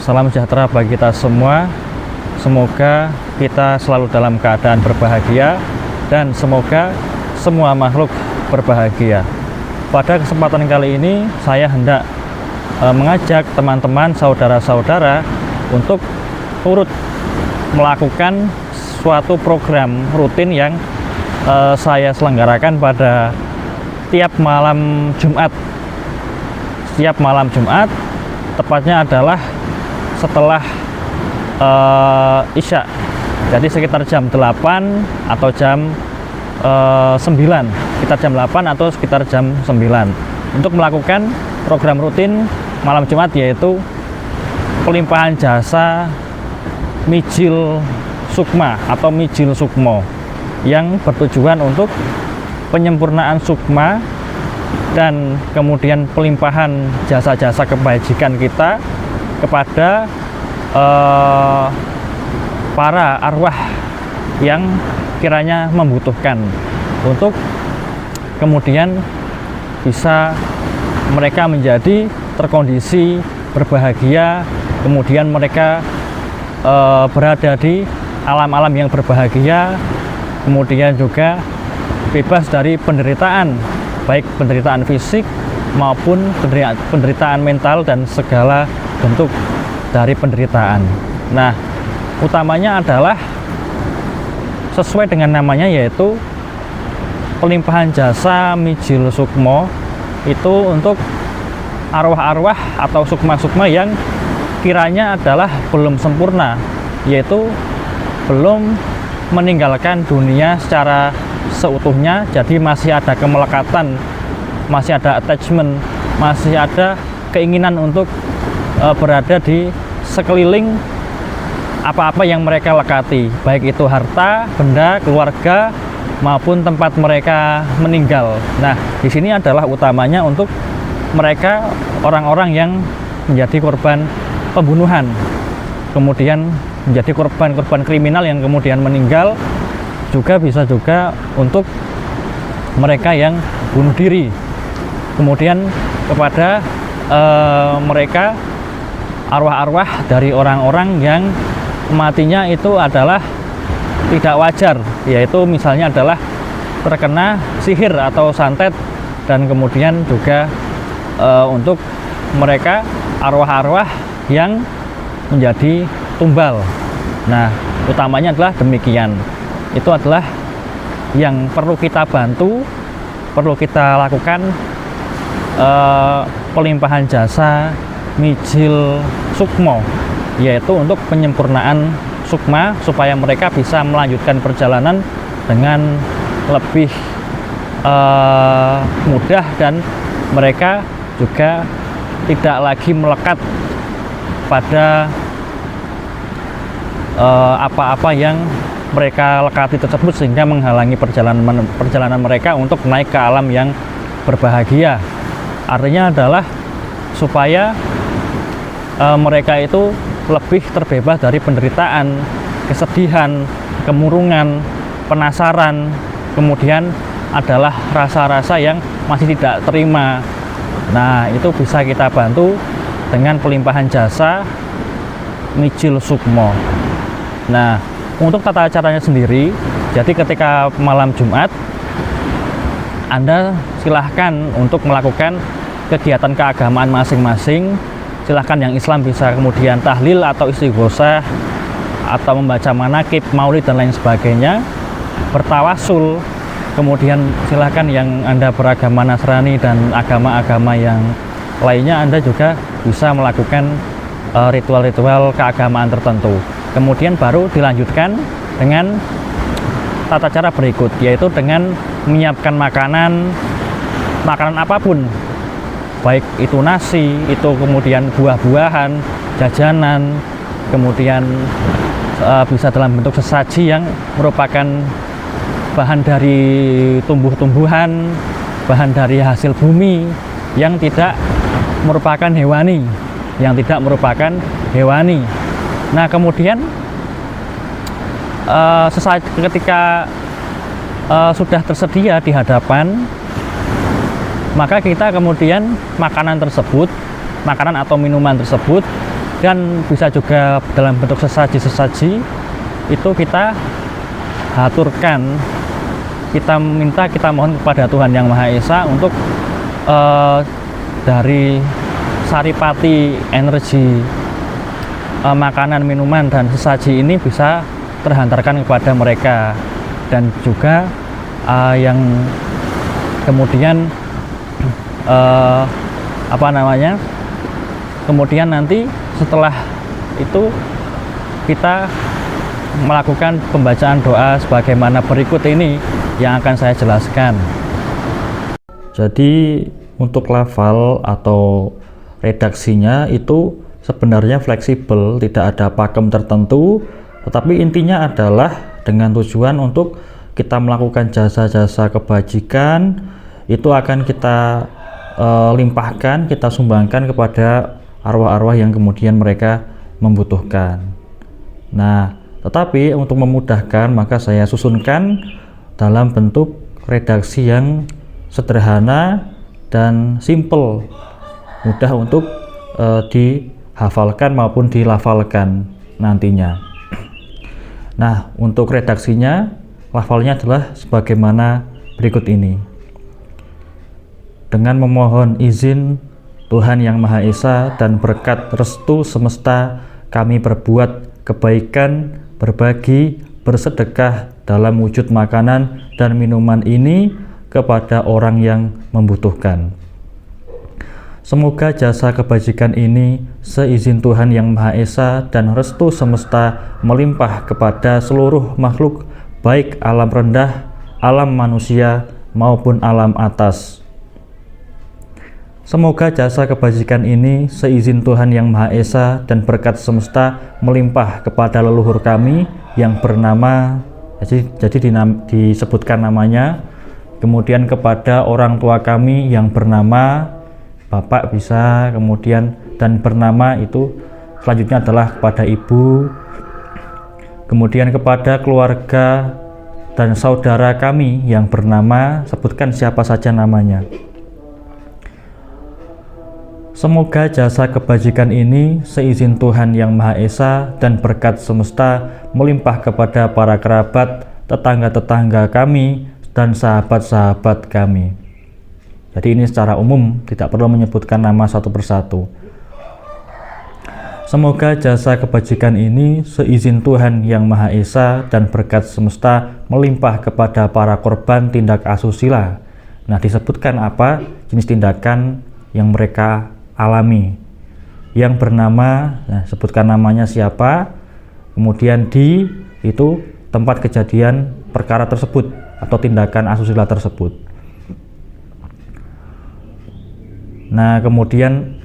Salam sejahtera bagi kita semua. Semoga kita selalu dalam keadaan berbahagia dan semoga semua makhluk berbahagia. Pada kesempatan kali ini saya hendak mengajak teman-teman, saudara-saudara untuk turut melakukan suatu program rutin yang saya selenggarakan pada tiap malam Jumat. Setiap malam Jumat, tepatnya adalah setelah Isya. Jadi sekitar jam 8 atau jam 9. Sekitar jam 8 atau sekitar jam 9. Untuk melakukan program rutin malam Jumat, yaitu pelimpahan jasa Mijil Sukma atau Mijil Sukmo, yang bertujuan untuk penyempurnaan sukma dan kemudian pelimpahan jasa-jasa kebajikan kita kepada para arwah yang kiranya membutuhkan, untuk kemudian bisa mereka menjadi terkondisi berbahagia, kemudian mereka berada di alam-alam yang berbahagia, kemudian juga bebas dari penderitaan, baik penderitaan fisik maupun penderitaan mental dan segala bentuk dari penderitaan. Nah, utamanya adalah sesuai dengan namanya, yaitu pelimpahan jasa Mijil Sukmo. Itu untuk arwah-arwah atau sukma-sukma yang kiranya adalah belum sempurna, yaitu belum meninggalkan dunia secara seutuhnya, jadi masih ada kemelekatan, masih ada attachment, masih ada keinginan untuk berada di sekeliling apa-apa yang mereka lekati, baik itu harta, benda, keluarga, maupun tempat mereka meninggal. Nah, di sini adalah utamanya untuk mereka, orang-orang yang menjadi korban pembunuhan, kemudian menjadi korban kriminal yang kemudian meninggal, juga bisa juga untuk mereka yang bunuh diri, kemudian kepada mereka arwah-arwah dari orang-orang yang matinya itu adalah tidak wajar, yaitu misalnya adalah terkena sihir atau santet, dan kemudian juga untuk mereka arwah-arwah yang menjadi tumbal. Nah, utamanya adalah demikian. Itu adalah yang perlu kita bantu, perlu kita lakukan pelimpahan jasa Mijil Sukmo, yaitu untuk penyempurnaan sukma supaya mereka bisa melanjutkan perjalanan dengan lebih mudah, dan mereka juga tidak lagi melekat pada apa-apa yang mereka lekati tersebut, sehingga menghalangi perjalanan mereka untuk naik ke alam yang berbahagia. Artinya adalah supaya mereka itu lebih terbebas dari penderitaan, kesedihan, kemurungan, penasaran, kemudian adalah rasa-rasa yang masih tidak terima. Nah, itu bisa kita bantu dengan pelimpahan jasa Mijil Sukmo. Nah, untuk tata caranya sendiri, jadi ketika malam Jumat, Anda silahkan untuk melakukan kegiatan keagamaan masing-masing. Silahkan yang Islam bisa kemudian tahlil atau istighosah, atau membaca manakib, maulid, dan lain sebagainya, bertawasul. Kemudian silahkan yang Anda beragama Nasrani dan agama-agama yang lainnya, Anda juga bisa melakukan ritual-ritual keagamaan tertentu. Kemudian baru dilanjutkan dengan tata cara berikut, yaitu dengan menyiapkan makanan apapun, baik itu nasi, itu kemudian buah-buahan, jajanan, kemudian bisa dalam bentuk sesaji yang merupakan bahan dari tumbuh-tumbuhan, bahan dari hasil bumi yang tidak merupakan hewani, Nah, kemudian ketika sudah tersedia di hadapan, maka kita kemudian makanan atau minuman tersebut dan bisa juga dalam bentuk sesaji-sesaji, itu kita haturkan, kita minta, kita mohon kepada Tuhan Yang Maha Esa untuk dari saripati energi makanan, minuman, dan sesaji ini bisa terhantarkan kepada mereka, dan juga yang kemudian kemudian nanti setelah itu kita melakukan pembacaan doa sebagaimana berikut ini yang akan saya jelaskan. Jadi untuk lafal atau redaksinya itu sebenarnya fleksibel, tidak ada pakem tertentu, tetapi intinya adalah dengan tujuan untuk kita melakukan jasa-jasa kebajikan, itu akan kita limpahkan, kita sumbangkan kepada arwah-arwah yang kemudian mereka membutuhkan. Nah, tetapi untuk memudahkan maka saya susunkan dalam bentuk redaksi yang sederhana dan simple, mudah untuk dihafalkan maupun dilafalkan nantinya. Nah, untuk redaksinya, lafalnya adalah sebagaimana berikut ini. Dengan memohon izin Tuhan Yang Maha Esa dan berkat restu semesta, kami berbuat kebaikan, berbagi, bersedekah dalam wujud makanan dan minuman ini kepada orang yang membutuhkan. Semoga jasa kebajikan ini seizin Tuhan Yang Maha Esa dan restu semesta melimpah kepada seluruh makhluk, baik alam rendah, alam manusia, maupun alam atas. Semoga jasa kebajikan ini seizin Tuhan Yang Maha Esa dan berkat semesta melimpah kepada leluhur kami yang bernama, jadi disebutkan namanya, kemudian kepada orang tua kami yang bernama Bapak bisa, kemudian dan bernama itu selanjutnya adalah kepada ibu, kemudian kepada keluarga dan saudara kami yang bernama, sebutkan siapa saja namanya. Semoga jasa kebajikan ini seizin Tuhan Yang Maha Esa dan berkat semesta melimpah kepada para kerabat, tetangga-tetangga kami, dan sahabat-sahabat kami. Jadi ini secara umum, tidak perlu menyebutkan nama satu persatu. Semoga jasa kebajikan ini seizin Tuhan Yang Maha Esa dan berkat semesta melimpah kepada para korban tindak asusila. Nah, disebutkan apa jenis tindakan yang mereka alami. Yang bernama, nah, sebutkan namanya siapa, kemudian di itu tempat kejadian perkara tersebut atau tindakan asusila tersebut. Nah, kemudian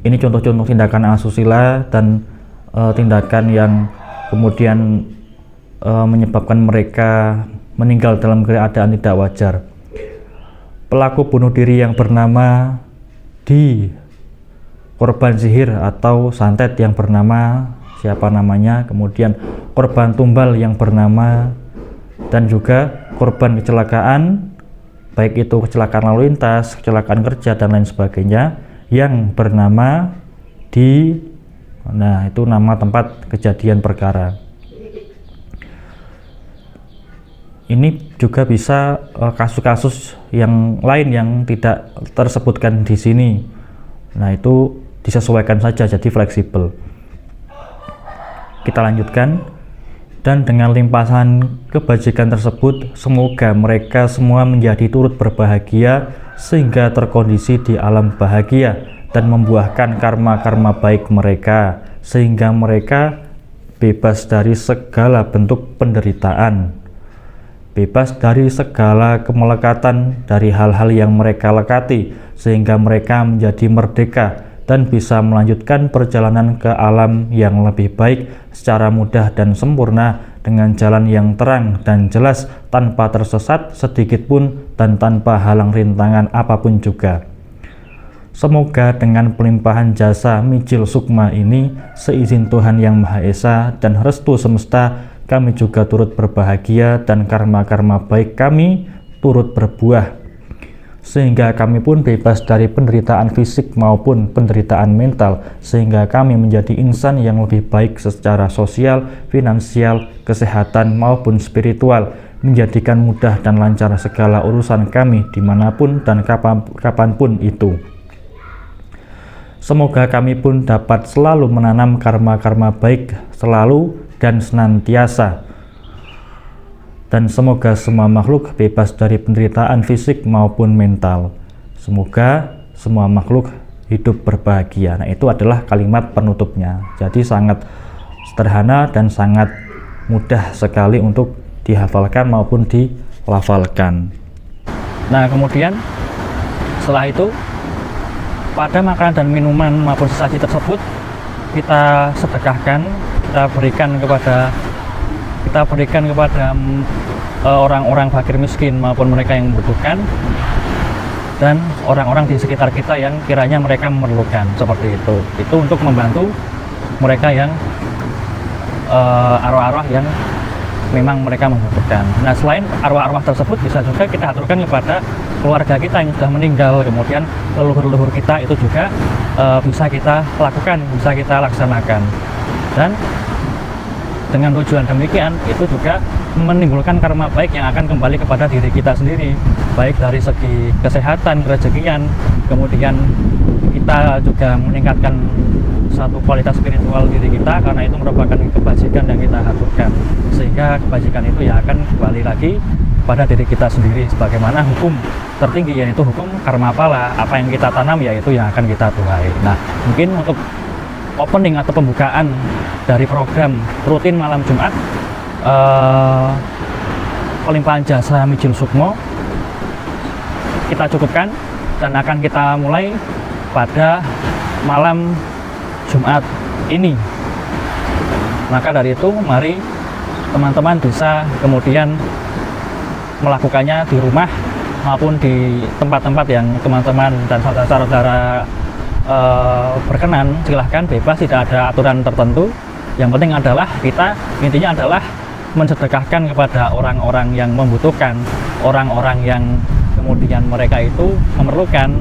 ini contoh-contoh tindakan asusila dan tindakan yang kemudian menyebabkan mereka meninggal dalam keadaan tidak wajar. Pelaku bunuh diri yang bernama di, korban sihir atau santet yang bernama siapa namanya, kemudian korban tumbal yang bernama, dan juga korban kecelakaan, baik itu kecelakaan lalu lintas, kecelakaan kerja, dan lain sebagainya, yang bernama di, nah itu nama tempat kejadian perkara. Ini juga bisa kasus-kasus yang lain yang tidak tersebutkan di sini. Nah, itu disesuaikan saja, jadi fleksibel. Kita lanjutkan. Dan dengan limpahan kebajikan tersebut, semoga mereka semua menjadi turut berbahagia sehingga terkondisi di alam bahagia dan membuahkan karma-karma baik mereka, sehingga mereka bebas dari segala bentuk penderitaan, bebas dari segala kemelekatan dari hal-hal yang mereka lekati, sehingga mereka menjadi merdeka dan bisa melanjutkan perjalanan ke alam yang lebih baik secara mudah dan sempurna dengan jalan yang terang dan jelas tanpa tersesat sedikit pun dan tanpa halang rintangan apapun juga. Semoga dengan pelimpahan jasa Mijil Sukma ini seizin Tuhan Yang Maha Esa dan restu semesta, kami juga turut berbahagia dan karma-karma baik kami turut berbuah. sehingga kami pun bebas dari penderitaan fisik maupun penderitaan mental, sehingga kami menjadi insan yang lebih baik secara sosial, finansial, kesehatan maupun spiritual, menjadikan mudah dan lancar segala urusan kami dimanapun dan kapanpun itu. Semoga kami pun dapat selalu menanam karma-karma baik selalu dan senantiasa. Dan semoga semua makhluk bebas dari penderitaan fisik maupun mental. Semoga semua makhluk hidup berbahagia. Nah, itu adalah kalimat penutupnya. Jadi sangat sederhana dan sangat mudah sekali untuk dihafalkan maupun dilafalkan. Nah, kemudian setelah itu pada makanan dan minuman maupun sesaji tersebut kita sedekahkan, kita berikan kepada orang-orang fakir miskin maupun mereka yang membutuhkan, dan orang-orang di sekitar kita yang kiranya mereka memerlukan, seperti itu. Itu untuk membantu mereka yang arwah-arwah yang memang mereka membutuhkan. Nah, selain arwah-arwah tersebut, bisa juga kita aturkan kepada keluarga kita yang sudah meninggal, kemudian leluhur-leluhur kita itu juga bisa kita lakukan, bisa kita laksanakan. Dan dengan tujuan demikian, itu juga menimbulkan karma baik yang akan kembali kepada diri kita sendiri, baik dari segi kesehatan, kerezekian, kemudian kita juga meningkatkan satu kualitas spiritual diri kita, karena itu merupakan kebajikan yang kita haturkan, sehingga kebajikan itu ya akan kembali lagi pada diri kita sendiri, sebagaimana hukum tertinggi, yaitu hukum karma pala. Apa yang kita tanam, yaitu yang akan kita tuai. Nah, mungkin untuk opening atau pembukaan dari program rutin malam Jumat pelimpahan jasa Mijil Sukmo kita cukupkan, dan akan kita mulai pada malam Jumat ini. Maka dari itu, mari teman-teman bisa kemudian melakukannya di rumah maupun di tempat-tempat yang teman-teman dan saudara-saudara berkenan. Silahkan, bebas, tidak ada aturan tertentu. Yang penting adalah kita, intinya adalah mensedekahkan kepada orang-orang yang membutuhkan, orang-orang yang kemudian mereka itu memerlukan,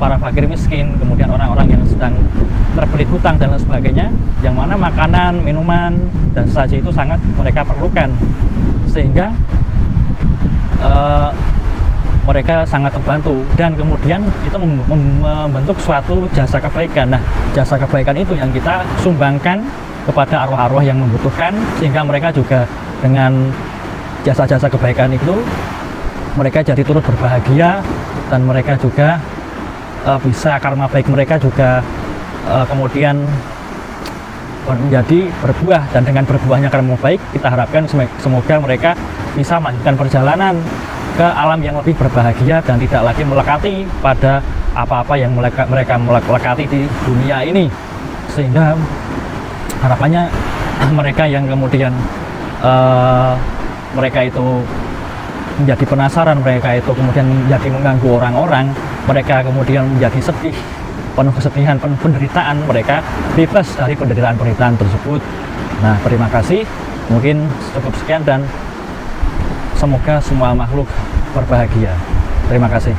para fakir miskin, kemudian orang-orang yang sedang terbelit hutang dan lain sebagainya, yang mana makanan, minuman, dan sesaji itu sangat mereka perlukan, sehingga mereka sangat terbantu, dan kemudian itu membentuk suatu jasa kebaikan. Nah, jasa kebaikan itu yang kita sumbangkan kepada arwah-arwah yang membutuhkan, sehingga mereka juga dengan jasa-jasa kebaikan itu mereka jadi turut berbahagia, dan mereka juga bisa karma baik mereka juga kemudian menjadi berbuah, dan dengan berbuahnya karma baik kita harapkan semoga mereka bisa melanjutkan perjalanan ke alam yang lebih berbahagia dan tidak lagi melekati pada apa-apa yang mereka melekati di dunia ini, sehingga harapannya mereka yang kemudian mereka itu menjadi penasaran, mereka itu kemudian menjadi mengganggu orang-orang, mereka kemudian menjadi sedih, penuh kesedihan, penuh penderitaan, mereka bebas dari penderitaan-penderitaan tersebut. Nah, terima kasih, mungkin cukup sekian, dan semoga semua makhluk berbahagia. Terima kasih.